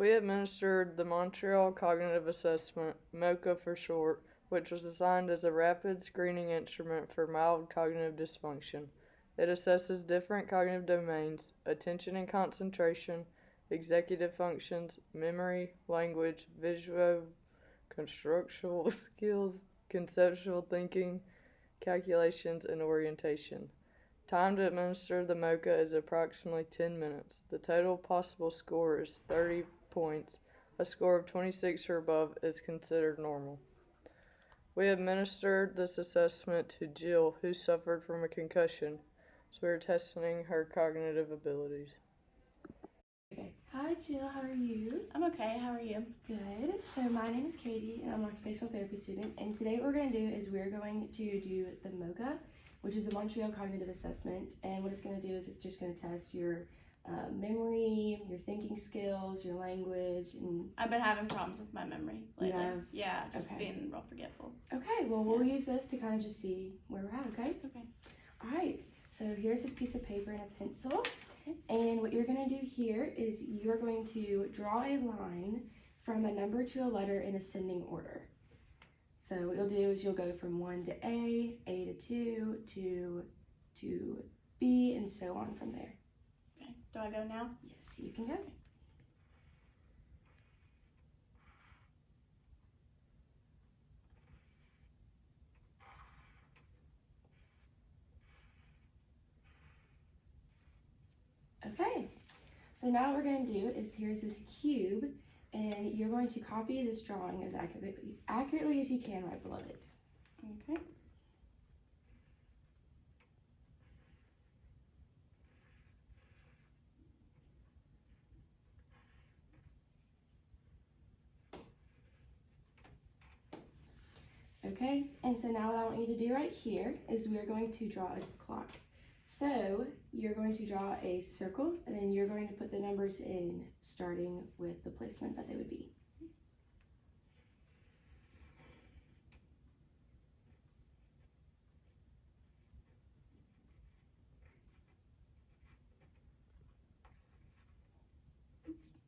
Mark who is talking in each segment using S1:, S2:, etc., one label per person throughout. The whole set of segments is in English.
S1: We administered the Montreal Cognitive Assessment, MOCA for short, which was designed as a rapid screening instrument for mild cognitive dysfunction. It assesses different cognitive domains: attention and concentration, executive functions, memory, language, visual, constructional skills, conceptual thinking, calculations, and orientation. Time to administer the MOCA is approximately 10 minutes. The total possible score is 30 points. A score of 26 or above is considered normal. We administered this assessment to Jill, who suffered from a concussion, so we are testing her cognitive abilities.
S2: Okay. Hi Jill, how are you?
S3: I'm okay, how are you?
S2: Good. So my name is Katie and I'm an occupational therapy student, and today what we're going to do is we're going to do the MOCA, which is the Montreal Cognitive Assessment, and what it's going to do is it's just going to test your memory, your thinking skills, your language, and
S3: I've been having problems with my memory lately.
S2: You have?
S3: Yeah, just
S2: Okay.
S3: being real forgetful.
S2: Okay, well we'll use this to kind of just see where we're at, okay?
S3: Okay.
S2: Alright, so here's this piece of paper and a pencil, and what you're going to do here is you're going to draw a line from a number to a letter in ascending order. So what you'll do is you'll go from 1 to A to 2, to B, and so on from there.
S3: Okay, do I go now?
S2: Yes, you can go. Okay, so now what we're going to do is here's this cube, and you're going to copy this drawing as accurately as you can right below it.
S3: Okay.
S2: Okay, and so now what I want you to do right here is we're going to draw a clock. So you're going to draw a circle, and then you're going to put the numbers in, starting with the placement that they would be.
S3: Oops.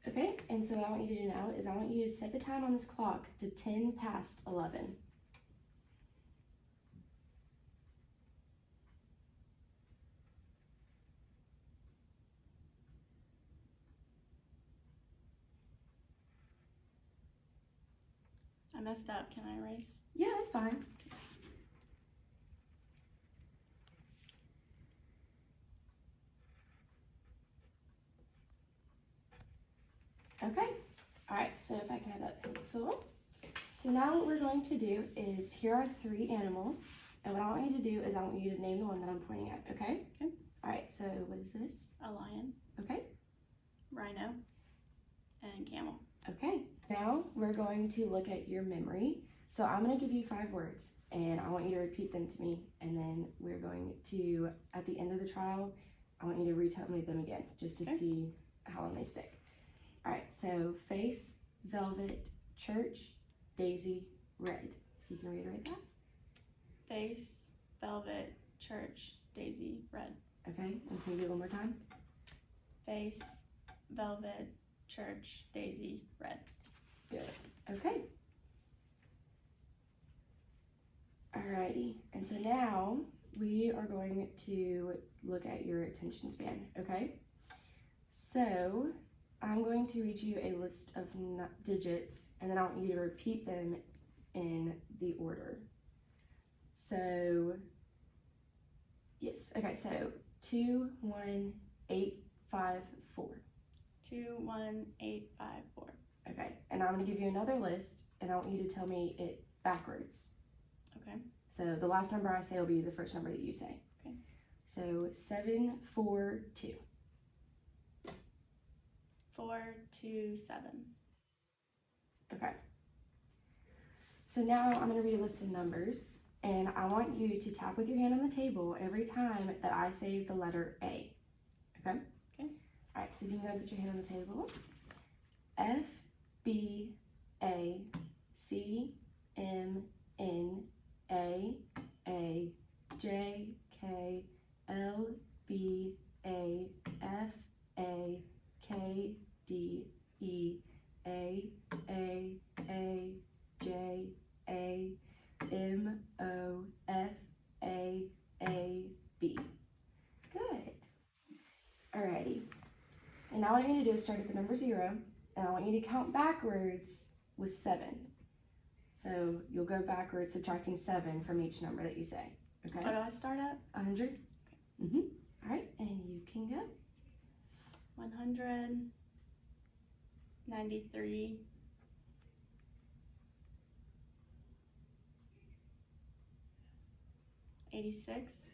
S2: Okay, and so what I want you to do now is I want you to set the time on this clock to 10 past 11.
S3: I messed up, can I erase?
S2: Yeah, that's fine. Okay, all right, so if I can have that pencil. So now what we're going to do is, here are 3 animals, and what I want you to do is I want you to name the one that I'm pointing at, okay?
S3: Okay.
S2: All right, so what is this?
S3: A lion,
S2: Okay,
S3: rhino, and camel.
S2: okay. Now we're going to look at your memory. So I'm gonna give you 5 words, and I want you to repeat them to me, and then we're going to, at the end of the trial, I want you to retell me them again, just to
S3: Okay.
S2: see how long they stick. All right, so face, velvet, church, daisy, red. If you can reiterate that.
S3: Face, velvet, church, daisy, red.
S2: Okay, and can you do it one more time?
S3: Face, velvet, church, daisy, red.
S2: Good. Okay. Alrighty, and so now we are going to look at your attention span, okay? So I'm going to read you a list of digits, and then I want you to repeat them in the order. So, yes, okay, so 2, 1, 8, 5, 4.
S3: 2, 1, 8, 5, 4.
S2: Okay, and I'm gonna give you another list, and I want you to tell me it backwards.
S3: Okay.
S2: So the last number I say will be the first number that you say.
S3: Okay.
S2: So 7, 4, 2.
S3: 4, 2, 7.
S2: Okay. So now I'm gonna read a list of numbers, and I want you to tap with your hand on the table every time that I say the letter A. Okay?
S3: Okay.
S2: All right, so if you can go and put your hand on the table. F, B, A, C, M, N, A, J, K, L, now what I want you to do is start at the number 0, and I want you to count backwards with 7. So you'll go backwards, subtracting 7 from each number that you say. Okay?
S3: What do I start at?
S2: 100. Mm-hmm. All right, and you can go.
S3: 100, 93, 86,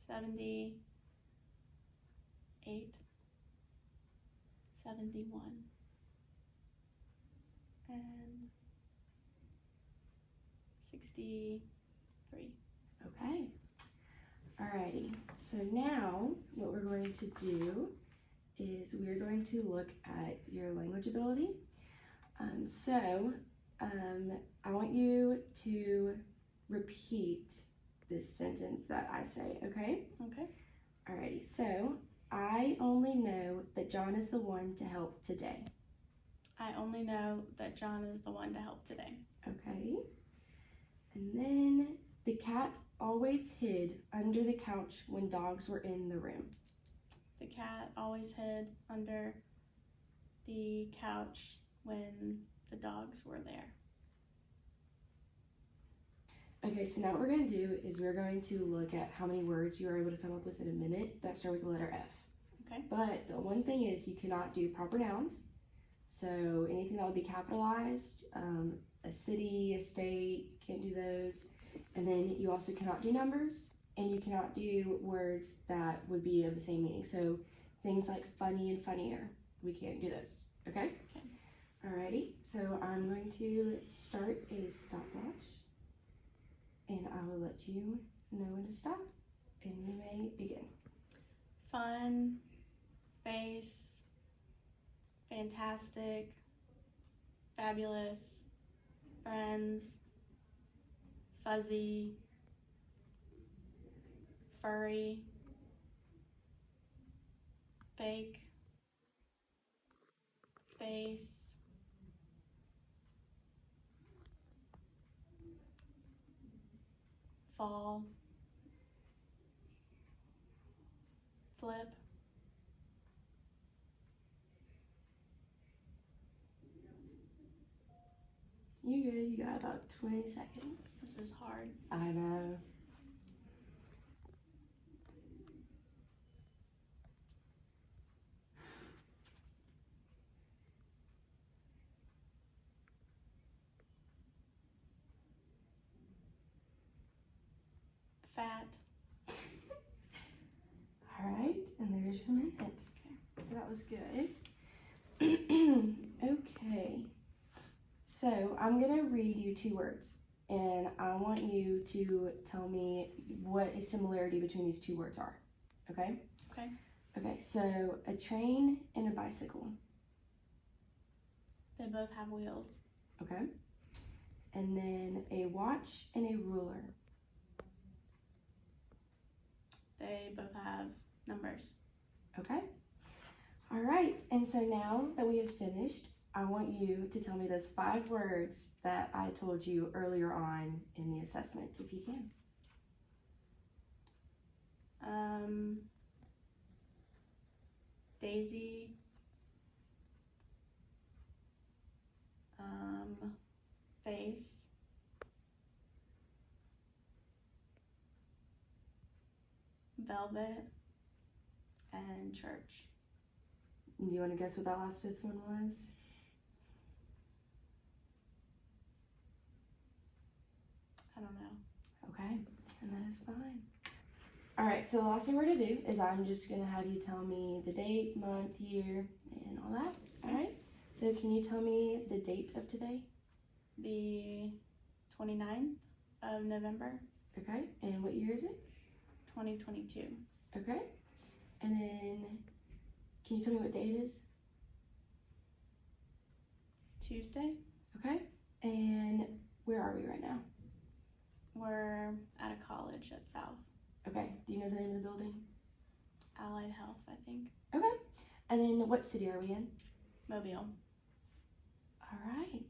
S3: 78, 71, and 63.
S2: Okay. Alrighty. So now what we're going to do is we're going to look at your language ability. I want you to repeat this sentence that I say, okay?
S3: Okay.
S2: Alrighty. So I only know that John is the one to help today.
S3: I only know that John is the one to help today.
S2: Okay. And then the cat always hid under the couch when dogs were in the room.
S3: The cat always hid under the couch when the dogs were there.
S2: Okay, so now what we're going to do is we're going to look at how many words you are able to come up with in a minute that start with the letter F.
S3: Okay.
S2: But the one thing is you cannot do proper nouns. So anything that would be capitalized, a city, a state, can't do those. And then you also cannot do numbers, and you cannot do words that would be of the same meaning. So things like funny and funnier, we can't do those, okay?
S3: Okay.
S2: Alrighty, so I'm going to start a stopwatch, and I will let you know when to stop, and you may begin.
S3: Fun, face, fantastic, fabulous, friends, fuzzy, furry, fake, face, fall, flip,
S2: You good, you got about 20 seconds.
S3: this is hard,
S2: I know.
S3: fat,
S2: Alright, and there's your minute. So that was good. Okay. So I'm going to read you 2 words, and I want you to tell me what a similarity between these 2 words are. Okay?
S3: Okay.
S2: Okay, so a train and a bicycle.
S3: they both have wheels,
S2: Okay? And then a watch and a ruler.
S3: they both have numbers.
S2: Okay? All right, and so now that we have finished, I want you to tell me those 5 words that I told you earlier on in the assessment, if you can.
S3: Daisy, face, velvet, and church.
S2: Do you want to guess what that last 5th one was?
S3: I don't know.
S2: Okay, and that is fine. All right, so the last thing we're gonna do is I'm just gonna have you tell me the date, month, year, and all that. All right, so can you tell me the date of today?
S3: The 29th of November,
S2: Okay, and what year is it?
S3: 2022.
S2: Okay, and then can you tell me what day it is?
S3: Tuesday,
S2: Okay, and where are we right now?
S3: we're at a college at South.
S2: Okay, do you know the name of the building?
S3: Allied Health, I think.
S2: Okay, and then what city are we in?
S3: Mobile.
S2: All right,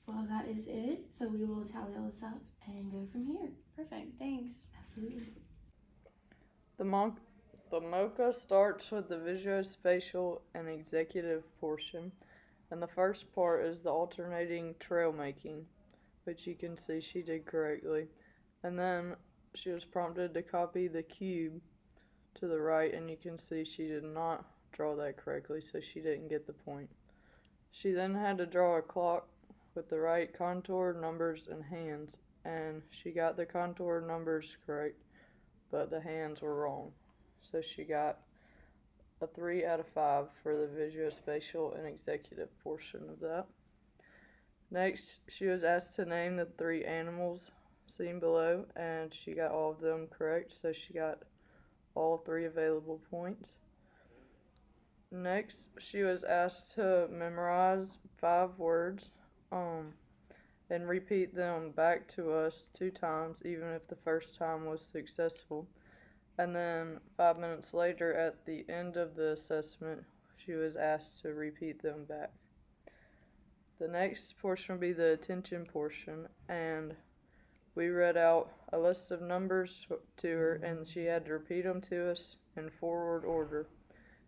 S2: well that is it. So we will tally all this up and go from here.
S3: Perfect, thanks.
S2: Absolutely.
S1: The The MOCA starts with the visuospatial and executive portion, and the first part is the alternating trail making, which you can see she did correctly. And then she was prompted to copy the cube to the right, and you can see she did not draw that correctly, so she didn't get the point. She then had to draw a clock with the right contour, numbers, and hands, and she got the contour numbers correct, but the hands were wrong. So she got a 3 out of 5 for the visuospatial and executive portion of that. Next, she was asked to name the 3 animals seen below, and she got all of them correct, so she got all 3 available points. Next, she was asked to memorize 5 words and repeat them back to us 2 times, even if the first time was successful. And then 5 minutes later, at the end of the assessment, she was asked to repeat them back. The next portion will be the attention portion, and we read out a list of numbers to her, and she had to repeat them to us in forward order.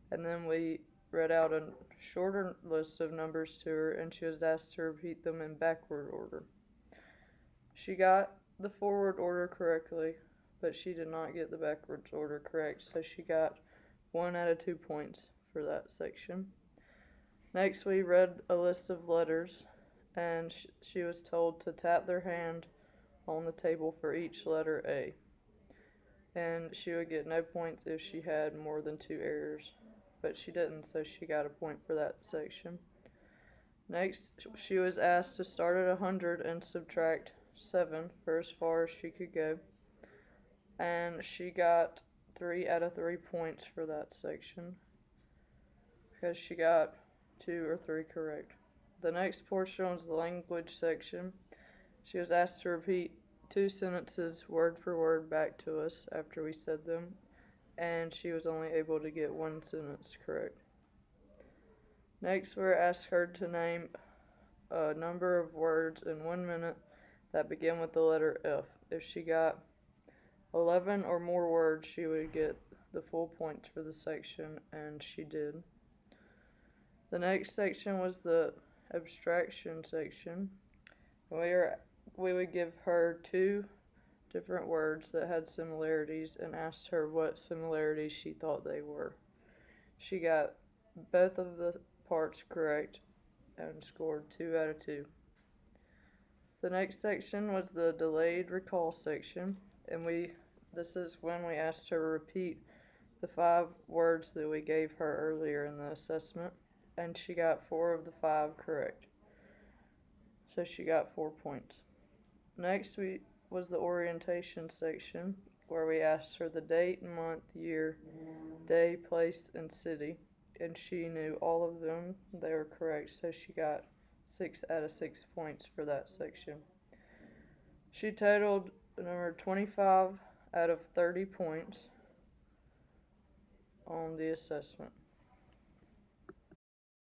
S1: And then we read out a shorter list of numbers to her, and she was asked to repeat them in backward order. She got the forward order correctly, but she did not get the backwards order correct, so she got 1 out of 2 points for that section. Next, we read a list of letters, and she was told to tap their hand on the table for each letter A, and she would get no points if she had more than 2 errors, but she didn't, so she got a point for that section. Next, she was asked to start at 100 and subtract 7 for as far as she could go, and she got 3 out of 3 points for that section because she got 2 or 3 correct. The next portion was the language section. She was asked to repeat 2 sentences word for word back to us after we said them, and she was only able to get 1 sentence correct. Next, we asked her to name a number of words in 1 minute that begin with the letter F. If she got 11 or more words, she would get the full points for the section, and she did. The next section was the abstraction section. We would give her 2 different words that had similarities and asked her what similarities she thought they were. She got both of the parts correct and scored 2 out of 2. The next section was the delayed recall section, and this is when we asked her to repeat the 5 words that we gave her earlier in the assessment, and she got 4 of the 5 correct, so she got 4 points. Next was the orientation section, where we asked her the date, month, year, day, place, and city, and she knew all of them. They were correct, so she got 6 out of 6 points for that section. She totaled number 25 out of 30 points on the assessment.